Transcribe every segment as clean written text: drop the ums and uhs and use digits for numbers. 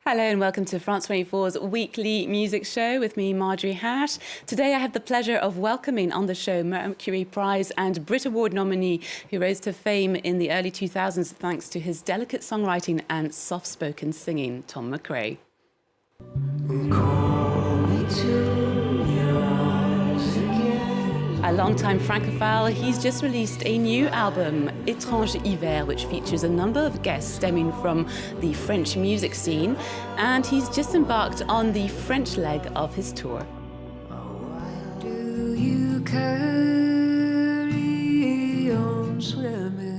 Hello and welcome to France 24's weekly music show with me, Marjorie Hash. Today I have the pleasure of welcoming on the show Mercury Prize and Brit Award nominee who rose to fame in the early 2000s thanks to his delicate songwriting and soft-spoken singing, Tom McRae. A long-time Francophile, he's just released a new album, Étrange Hiver, which features a number of guests stemming from the French music scene, and he's just embarked on the French leg of his tour. Do you carry on swimming?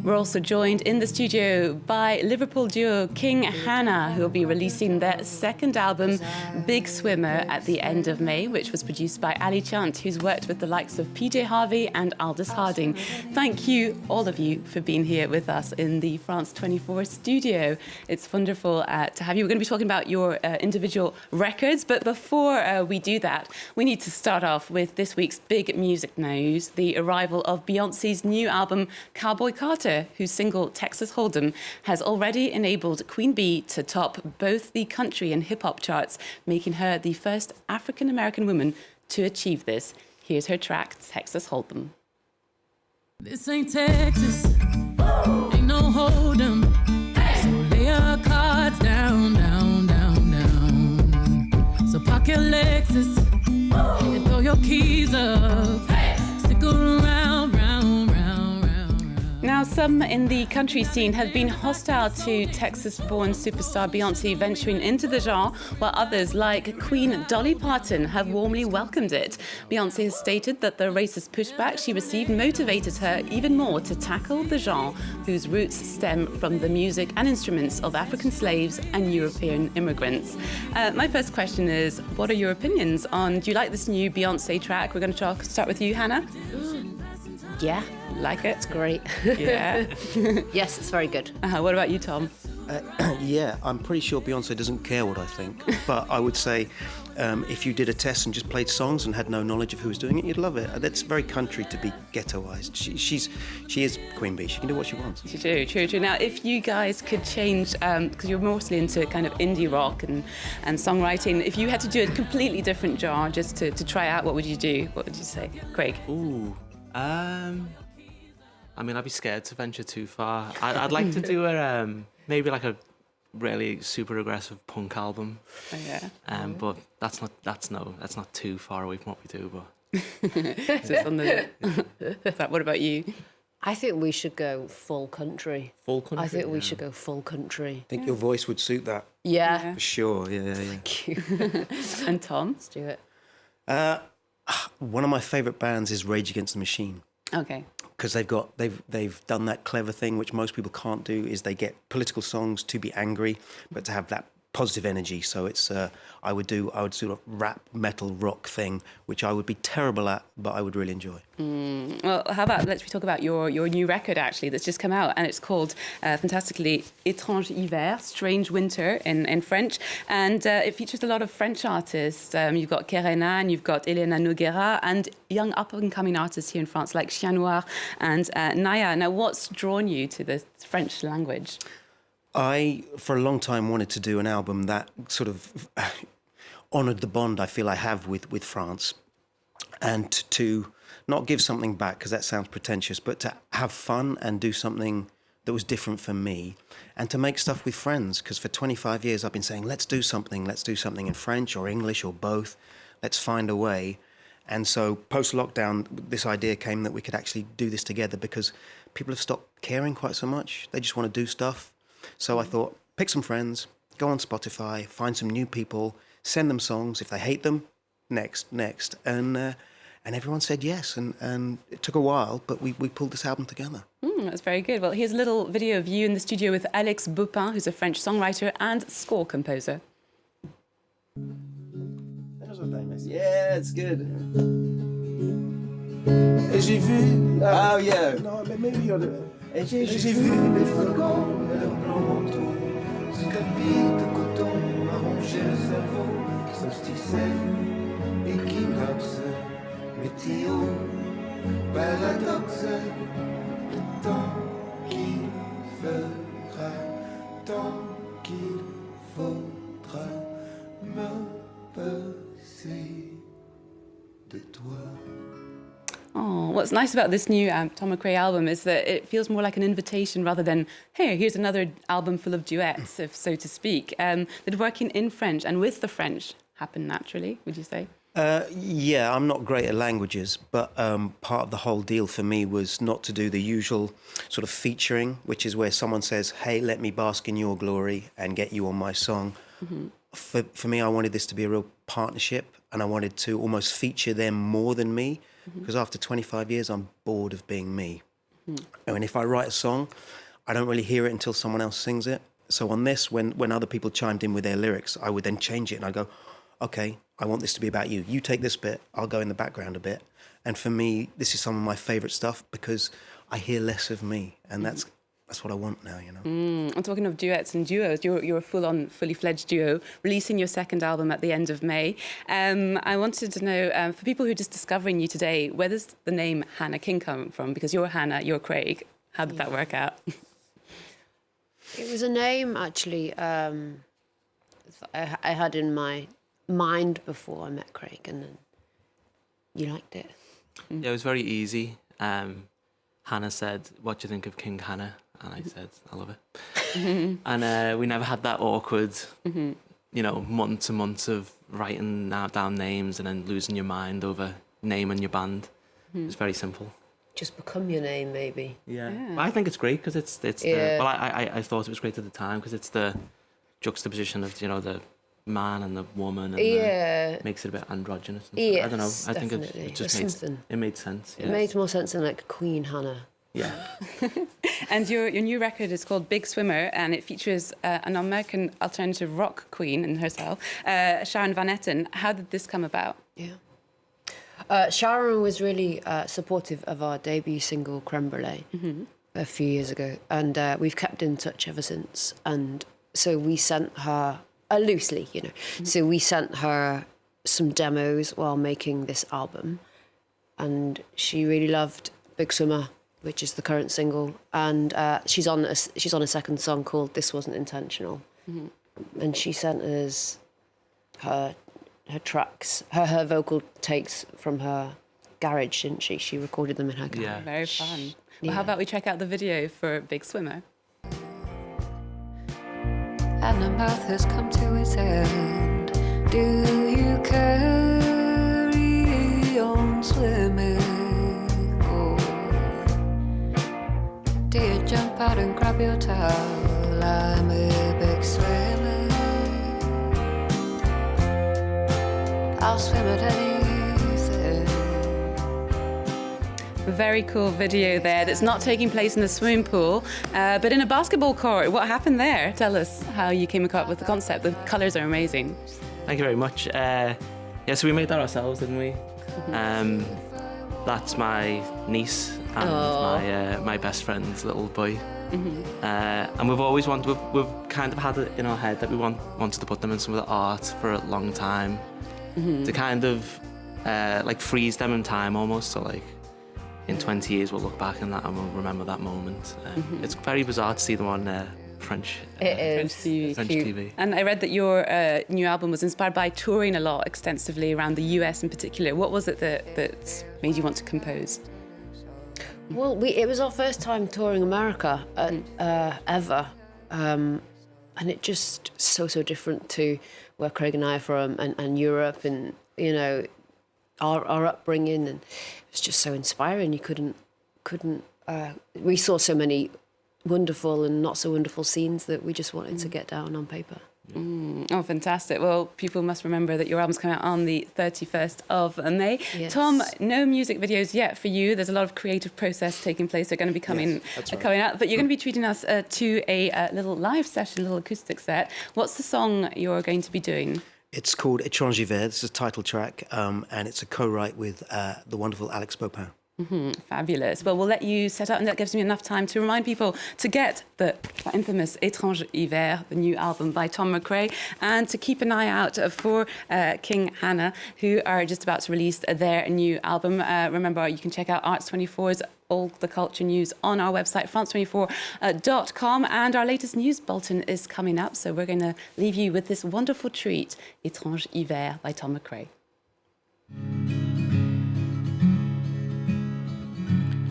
We're also joined in the studio by Liverpool duo King Hannah, who will be releasing their second album, Big Swimmer, at the end of May, which was produced by Ali Chant, who's worked with the likes of PJ Harvey and Aldous Harding. Thank you, all of you, for being here with us in the France 24 studio. It's wonderful to have you. We're going to be talking about your individual records, but before we do that, we need to start off with this week's big music news, the arrival of Beyoncé's new album, Cowboy Carter, whose single Texas Hold'em has already enabled Queen Bee to top both the country and hip-hop charts, making her the first African-American woman to achieve this. Here's her track, Texas Hold'em. This ain't Texas, ain't no Hold'em, so lay your cards down, down, down, down. So park your Lexus and throw your keys up, stick around, round, round, round, round. Now, some in the country scene have been hostile to Texas-born superstar Beyoncé venturing into the genre, while others, like Queen Dolly Parton, have warmly welcomed it. Beyoncé has stated that the racist pushback she received motivated her even more to tackle the genre, whose roots stem from the music and instruments of African slaves and European immigrants. My first question is, what are your opinions on, do you like this new Beyoncé track? We're going to start with you, Hannah. Yeah, Like it? it's great. Yeah. Yes, it's very good. What about you, Tom? Yeah, I'm pretty sure Beyonce doesn't care what I think. But I would say if you did a test and just played songs and had no knowledge of who was doing it, you'd love it. It's very country to be ghettoized. She is Queen Bee. She can do what she wants. True. Now, if you guys could change, because you're mostly into kind of indie rock and songwriting, if you had to do a completely different genre just to try out, what would you do? What would you say? Craig? Ooh, I mean, I'd be scared to venture too far. I'd like to do maybe like a really super aggressive punk album. Oh, yeah. But that's not too far away from what we do. But What about you? I think we should go full country. full country. I think we should go full country. I think your voice would suit that Yeah. for sure. Yeah. Thank you. And Tom? Let's do it. One of my favourite bands is Rage Against the Machine. Okay. Because they've done that clever thing which most people can't do, is they get political songs to be angry but to have that positive energy. So it's I would sort of rap metal rock thing, which I would be terrible at, but I would really enjoy. Well, how about let's talk about your new record actually that's just come out, and it's called fantastically Étrange Hiver, Strange Winter in French, and it features a lot of French artists. You've got Kerena and you've got Elena Noguera and young up-and-coming artists here in France like Chien Noir and Naya. Now, what's drawn you to the French language? I, for a long time, wanted to do an album that sort of honoured the bond I feel I have with France, and to not give something back, because that sounds pretentious, but to have fun and do something that was different for me, and to make stuff with friends, because for 25 years I've been saying, let's do something in French or English or both, let's find a way. And so post-lockdown, this idea came that we could actually do this together, because people have stopped caring quite so much. They just want to do stuff. So I thought, pick some friends, go on Spotify, find some new people, send them songs. If they hate them, next. And everyone said yes. And it took a while, but we pulled this album together. That's very good. Well, here's a little video of you in the studio with Alex Bopin, who's a French songwriter and score composer. Yeah, it's good. Et j'ai vu. Oh yeah. Non, mais maybe you're the. Et j'ai vu les flocons et leurs blancs manteaux. Ce tapis de coton m'a rongé le cerveau. Solstice, équinoxe, météo, paradoxe. Le temps qu'il fera, tant qu'il c'est de toi. Oh, what's nice about this new Tom McRae album is that it feels more like an invitation rather than, hey, here's another album full of duets, if so to speak. Did working in French and with the French happen naturally, would you say? Yeah, I'm not great at languages, but part of the whole deal for me was not to do the usual sort of featuring, which is where someone says, hey, let me bask in your glory and get you on my song. Mm-hmm. For me, I wanted this to be a real partnership, and I wanted to almost feature them more than me, because after 25 years, I'm bored of being me. And if I write a song, I don't really hear it until someone else sings it. So on this, when other people chimed in with their lyrics, I would then change it and I'd go, okay, I want this to be about you. You take this bit, I'll go in the background a bit. And for me, this is some of my favourite stuff because I hear less of me, and that's what I want now, you know. I'm talking of duets and duos. You're a full-on, fully-fledged duo, releasing your second album at the end of May. I wanted to know, for people who are just discovering you today, where does the name Hannah King come from? Because you're Hannah, you're Craig. How did that work out? It was a name, actually, I had in my mind before I met Craig, and then you liked it. Yeah, it was very easy. Hannah said, what do you think of King Hannah? And I said, I love it. And we never had that awkward, you know, months and months of writing down names and then losing your mind over name and your band. It was very simple. Just become your name, maybe. Yeah. Well, I think it's great because it's Yeah. the, well, I thought it was great at the time because it's the juxtaposition of, you know, the man and the woman, and makes it a bit androgynous. And Yes, I don't know. I think definitely. it just There's made sense. Yeah. It made more sense than like Queen Hannah. Yeah. And your new record is called Big Swimmer, and it features an American alternative rock queen in herself, Sharon Van Etten. How did this come about? Yeah. Sharon was really supportive of our debut single, Creme Brulee, a few years ago. And we've kept in touch ever since. And so we sent her, loosely, you know, so we sent her some demos while making this album. And she really loved Big Swimmer, which is the current single. And she's on a second song called This Wasn't Intentional. And she sent us her tracks, her vocal takes from her garage, didn't she? She recorded them in her garage. Yeah. Very fun. Well, how about we check out the video for Big Swimmer? And the mouth has come to its end. Do you carry on swimming? Or do you jump out and grab your towel? I'm a big swimmer. I'll swim at anything. Very cool video there that's not taking place in the swimming pool, but in a basketball court. What happened there? Tell us how you came up with the concept. The colours are amazing. Thank you very much. Yeah, so we made that ourselves, didn't we? That's my niece and my best friend's little boy. And we've always we've kind of had it in our head that we wanted to put them in some of the art for a long time, to kind of like freeze them in time almost. So like in 20 years we'll look back on that and we'll remember that moment. It's very bizarre to see them on French TV. And I read that your new album was inspired by touring a lot extensively around the US in particular. What was it that made you want to compose? Well, it was our first time touring America ever, and it just so different to where Craig and I are from, and Europe, and you know our upbringing, and it was just so inspiring. You couldn't. We saw so many wonderful and not so wonderful scenes that we just wanted to get down on paper. Oh, fantastic. Well, people must remember that your album's coming out on the 31st of May. Yes. Tom, no music videos yet for you. There's a lot of creative process taking place. They're going to be coming out. But you're going to be treating us to a little live session, a little acoustic set. What's the song you're going to be doing? It's called Étrange Hiver. This is a title track, and it's a co-write with the wonderful Alex Bopin. Fabulous. Well, we'll let you set up, and that gives me enough time to remind people to get the infamous Étrange Hiver, the new album by Tom McRae, and to keep an eye out for King Hannah, who are just about to release their new album. Remember, you can check out Arts 24's all the culture news on our website, france24.com. And our latest news bulletin is coming up. So we're going to leave you with this wonderful treat, Étrange Hiver by Tom McRae.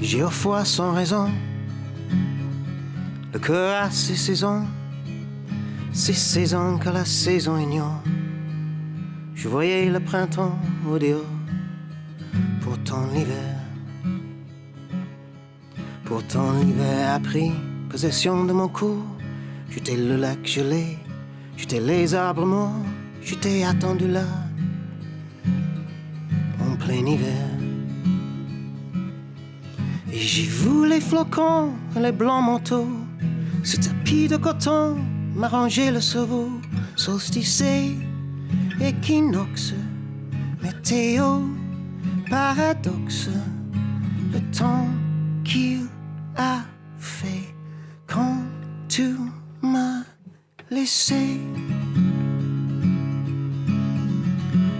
J'ai au froid sans raison, le cœur a ses saisons que la saison ignore. Je voyais le printemps au dehors, pourtant l'hiver a pris possession de mon cou. J'étais le lac gelé, j'étais les arbres morts, j'étais attendu là, en plein hiver. Et j'ai vu les flocons, les blancs manteaux, ce tapis de coton m'a rangé le cerveau. Solstice, équinoxe, météo, paradoxe, le temps qu'il a fait quand tu m'as laissé.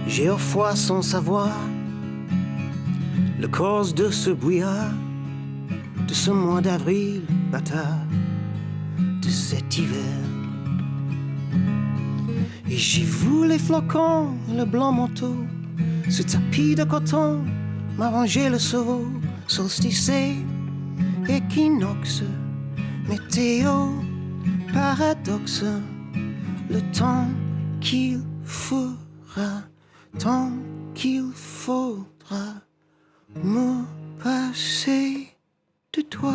J'ai au froid sans savoir le cause de ce brouillard, de ce mois d'avril bâtard, de cet hiver. Et j'ai vu les flocons, le blanc manteau, ce tapis de coton m'a rangé le cerveau. Solstice, équinoxe, météo, paradoxe, le temps qu'il fera, tant qu'il faudra me passer de toi.